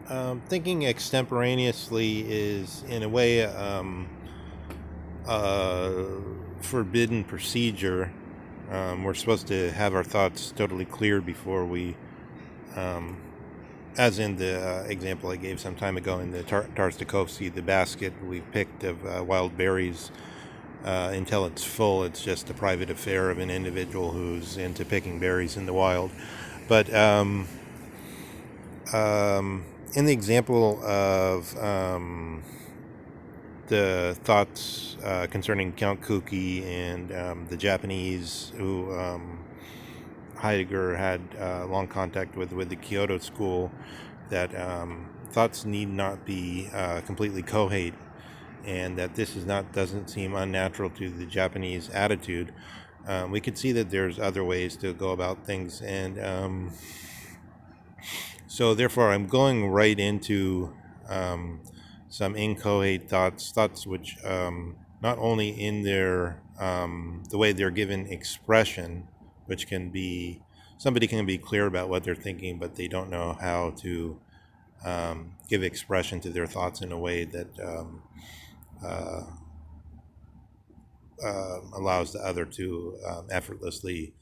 Thinking extemporaneously is, in a way, a forbidden procedure. We're supposed to have our thoughts totally clear before we, um, as in the example I gave some time ago in the Tarstakovsky, the basket we picked of wild berries. Until it's full, it's just a private affair of an individual who's into picking berries in the wild. But um, in the example of the thoughts concerning Count Kuki and the Japanese who Heidegger had long contact with the Kyoto school, that thoughts need not be completely cohate, and that this is not doesn't seem unnatural to the Japanese attitude. We could see that there's other ways to go about things, and so therefore I'm going right into um, some inchoate thoughts which not only in their the way they're given expression, which can be somebody can be clear about what they're thinking, but they don't know how to give expression to their thoughts in a way that uh, allows the other to effortlessly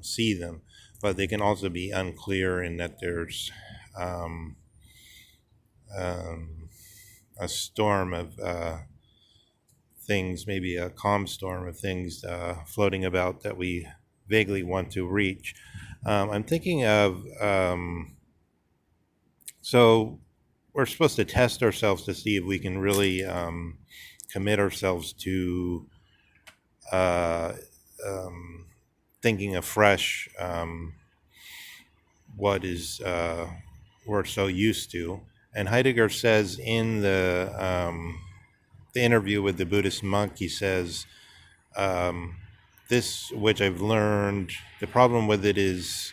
see them. But they can also be unclear in that there's um, um, a storm of things, maybe a calm storm of things floating about that we vaguely want to reach. I'm thinking of so we're supposed to test ourselves to see if we can really commit ourselves to uh, um, thinking afresh what is we're so used to. And Heidegger says in the interview with the Buddhist monk, he says, um, "This which I've learned, the problem with it is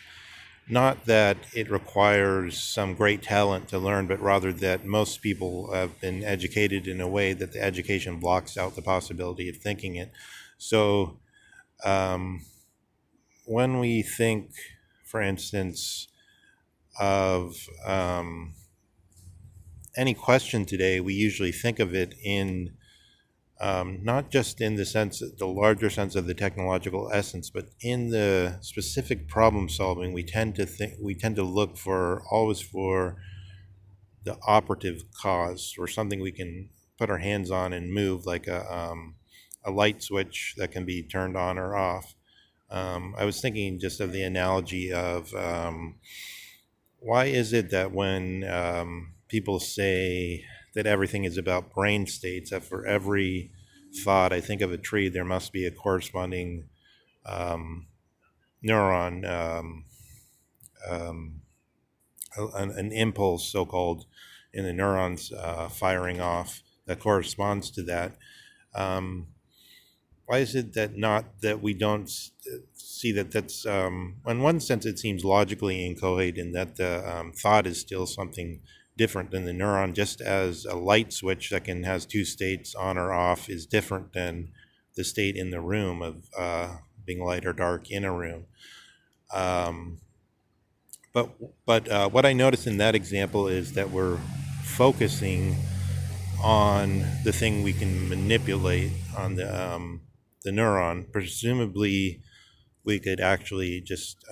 not that it requires some great talent to learn, but rather that most people have been educated in a way that the education blocks out the possibility of thinking it." So um, when we think, for instance, of any question today, we usually think of it in not just in the sense, the larger sense of the technological essence, but in the specific problem solving. We tend to look for always for the operative cause, or something we can put our hands on and move, like a light switch that can be turned on or off. I was thinking just of the analogy of why is it that when people say that everything is about brain states, that for every thought I think of a tree, there must be a corresponding um, neuron, um, an impulse, so called, in the neurons firing off that corresponds to that. Um, why is it that not that we don't see that that's in one sense it seems logically inchoate in that the thought is still something different than the neuron, just as a light switch that can has two states on or off is different than the state in the room of being light or dark in a room. um, but what I noticed in that example is that we're focusing on the thing we can manipulate on the neuron. Presumably, we could actually just,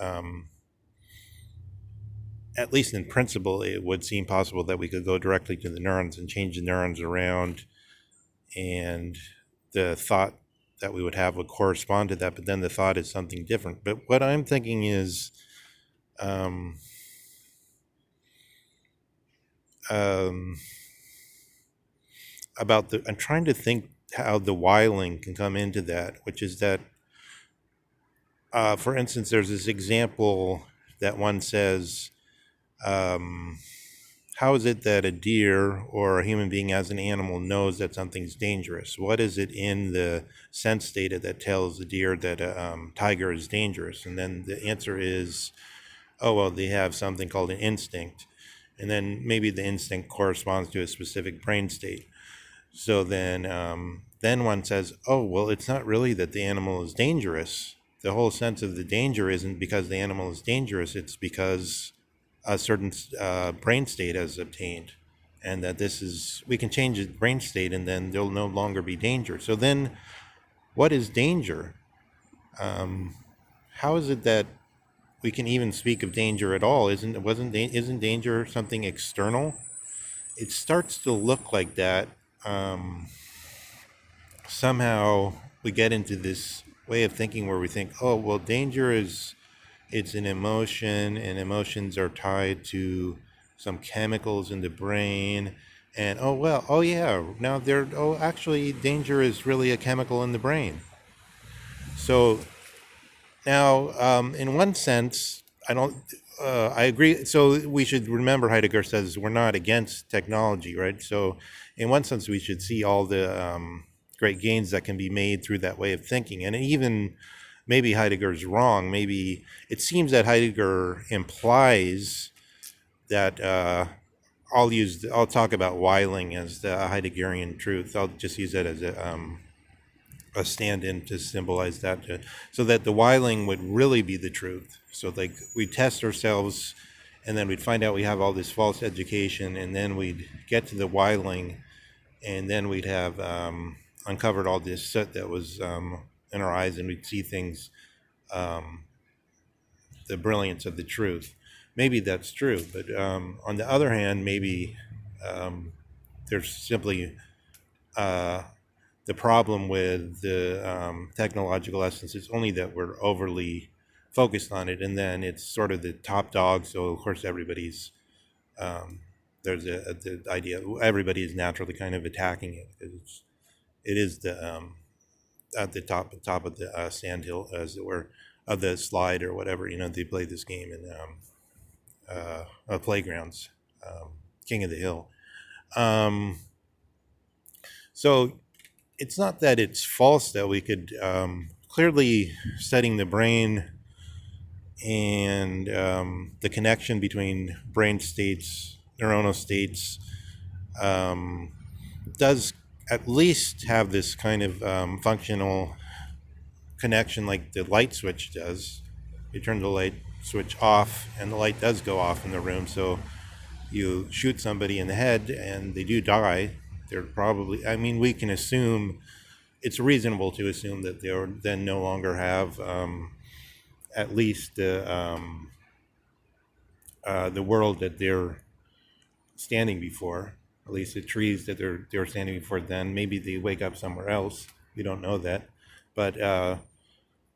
at least in principle, it would seem possible that we could go directly to the neurons and change the neurons around, and the thought that we would have would correspond to that. But then the thought is something different. But what I'm thinking is, um, um, about the. I'm trying to think how the wiling can come into that, which is that for instance, there's this example that one says, um, how is it that a deer or a human being as an animal knows that something's dangerous? What is it in the sense data that tells the deer that a tiger is dangerous? And then the answer is, oh, well, they have something called an instinct. And then maybe the instinct corresponds to a specific brain state. So then one says, oh, well, it's not really that the animal is dangerous. The whole sense of the danger isn't because the animal is dangerous. It's because a certain brain state has obtained, and that we can change the brain state, and then there'll no longer be danger. So then, what is danger? Um, how is it that we can even speak of danger at all? Isn't danger something external? It starts to look like that. Um, Somehow we get into this way of thinking where we think, oh, well, danger is it's an emotion, and emotions are tied to some chemicals in the brain. And oh well, oh yeah, now actually danger is really a chemical in the brain. So now, in one sense, I don't. I agree. So we should remember Heidegger says we're not against technology, right? So, in one sense, we should see all the great gains that can be made through that way of thinking. And even maybe Heidegger's wrong. Maybe it seems that Heidegger implies that I'll talk about Weiling as the Heideggerian truth. I'll just use that as a stand-in to symbolize that, so that the Weiling would really be the truth. So like we test ourselves, and then we'd find out we have all this false education, and then we'd get to the Weiling, and then we'd have uncovered all this soot that was in our eyes, and we'd see things, um, the brilliance of the truth. Maybe that's true, but on the other hand, maybe um, there's simply uh, the problem with the technological essence is only that we're overly focused on it, and then it's sort of the top dog. So of course everybody's um, there's the idea everybody is naturally kind of attacking it because it is the at the top of the sand hill, as it were, of the slide or whatever. They play this game in playgrounds, King of the Hill. Um, so it's not that it's false that we could clearly studying the brain and the connection between brain states, neuronal states, um, does at least have this kind of functional connection like the light switch does. You turn the light switch off and the light does go off in the room. So you shoot somebody in the head and they do die. They're probably, I mean, we can assume, it's reasonable to assume that they'll then no longer have at least the world that they're standing before, at least the trees that they're standing before. Then maybe they wake up somewhere else. We don't know that, but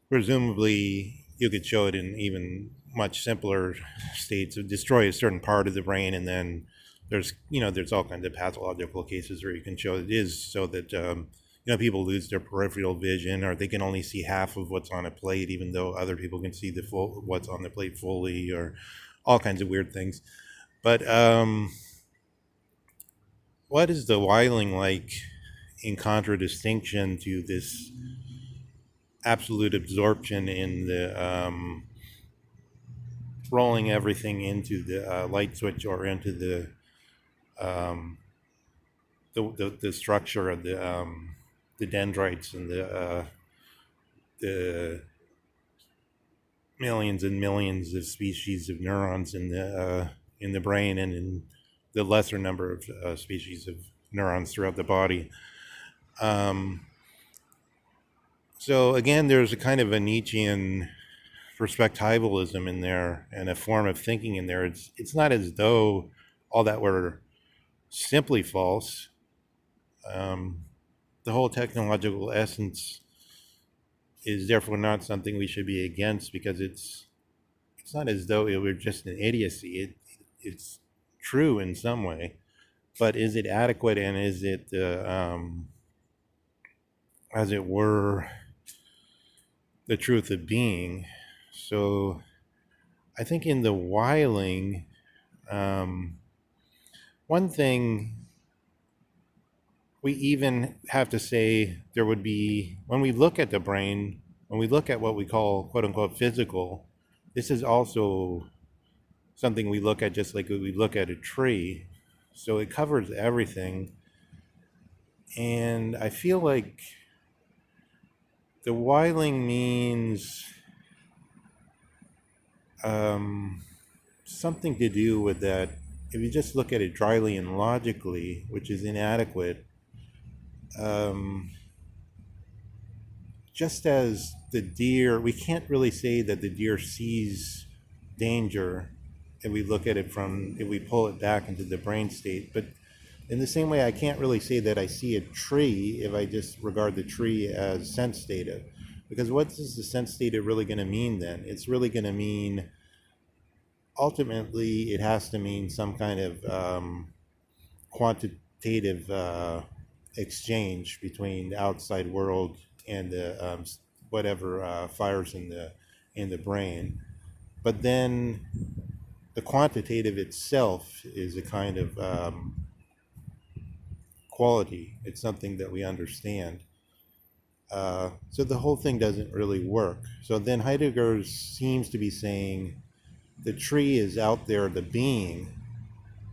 presumably you could show it in even much simpler states of destroy a certain part of the brain, and then there's all kinds of pathological cases where you can show it is so that people lose their peripheral vision, or they can only see half of what's on a plate even though other people can see the full what's on the plate fully, or all kinds of weird things. But what is the Weiling like in contradistinction to this absolute absorption in the rolling everything into the light switch, or into um, the structure of the dendrites and the millions and millions of species of neurons in the brain, and in the lesser number of species of neurons throughout the body. Um, so again, there's a kind of a Nietzschean perspectivalism in there, and a form of thinking in there. It's not as though all that were simply false. Um, the whole technological essence is therefore not something we should be against, because it's not as though it were just an idiocy. It's true in some way, but is it adequate, and is it as it were the truth of being? So I think in the Weiling, one thing we even have to say, there would be, when we look at the brain, when we look at what we call quote unquote physical, this is also something we look at just like we look at a tree. So it covers everything. And I feel like the Weiling means something to do with that. If you just look at it dryly and logically, which is inadequate, um, just as the deer, we can't really say that the deer sees danger if we look at it from, if we pull it back into the brain state. But in the same way, I can't really say that I see a tree if I just regard the tree as sense data. Because what is the sense data really going to mean then? It's really going to mean, ultimately, it has to mean some kind of quantitative exchange between the outside world and the whatever fires in the brain. But then the quantitative itself is a kind of quality. It's something that we understand. So the whole thing doesn't really work. So then Heidegger seems to be saying the tree is out there, the being.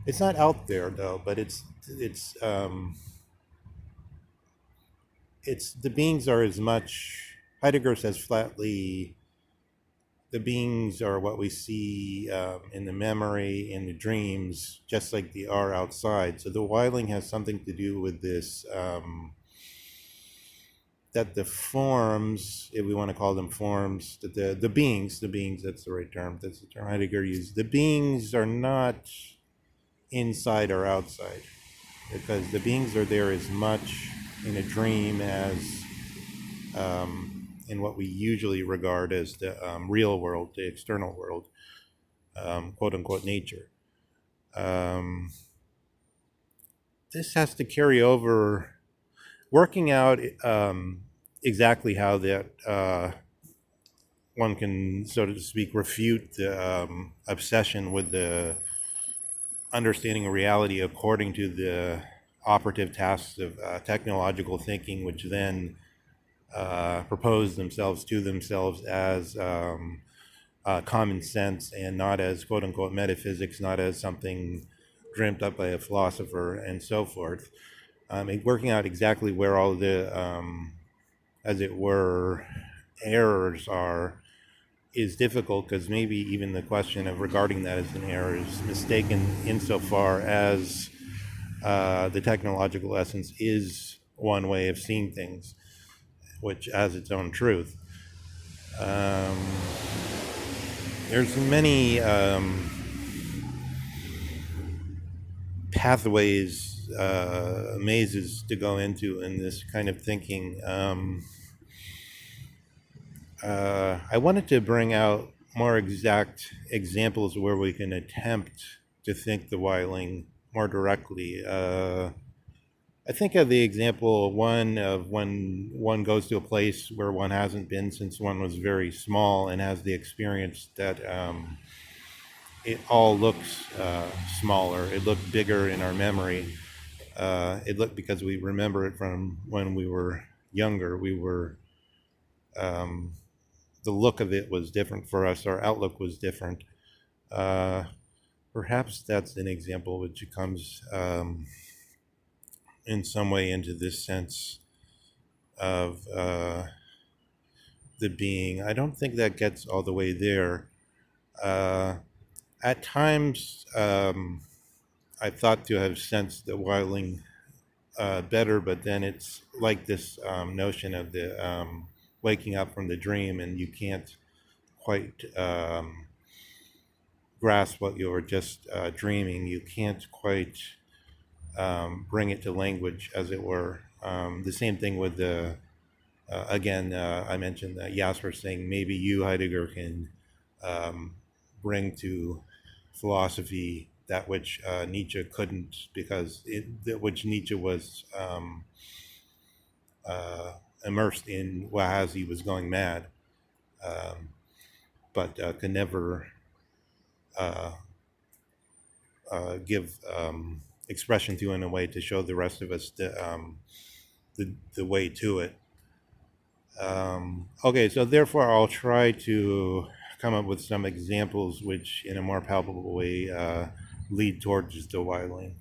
It's not out there though, but it's the beings are as much. Heidegger says flatly, the beings are what we see in the memory, in the dreams, just like they are outside. So the wiling has something to do with this. That the forms, if we want to call them forms, that the beings, that's the right term, that's the term Heidegger used, the beings are not inside or outside, because the beings are there as much in a dream as in what we usually regard as the real world, the external world, quote unquote nature. This has to carry over, working out exactly how that one can, so to speak, refute the obsession with the understanding of reality according to the operative tasks of technological thinking, which then propose themselves to themselves as common sense and not as quote unquote metaphysics, not as something dreamt up by a philosopher and so forth. Working out exactly where all the, as it were, errors are is difficult, because maybe even the question of regarding that as an error is mistaken insofar as the technological essence is one way of seeing things, which has its own truth. There's many pathways, mazes to go into in this kind of thinking. I wanted to bring out more exact examples where we can attempt to think the wiling more directly. I think of the example one of when one goes to a place where one hasn't been since one was very small and has the experience that it all looks smaller. It looked bigger in our memory. It looked, because we remember it from when we were younger. We were, the look of it was different for us. Our outlook was different. Perhaps that's an example which comes in some way into this sense of the being. I don't think that gets all the way there. At times, I thought to have sensed the wiling better, but then it's like this notion of the waking up from the dream, and you can't quite grasp what you were just dreaming. You can't quite bring it to language, as it were. The same thing with the, I mentioned that Jasper saying maybe you, Heidegger, can bring to philosophy that which Nietzsche couldn't, because which Nietzsche was immersed in as he was going mad, but could never give expression to in a way to show the rest of us the way to it. Okay, so therefore I'll try to come up with some examples which in a more palpable way lead towards the wiling.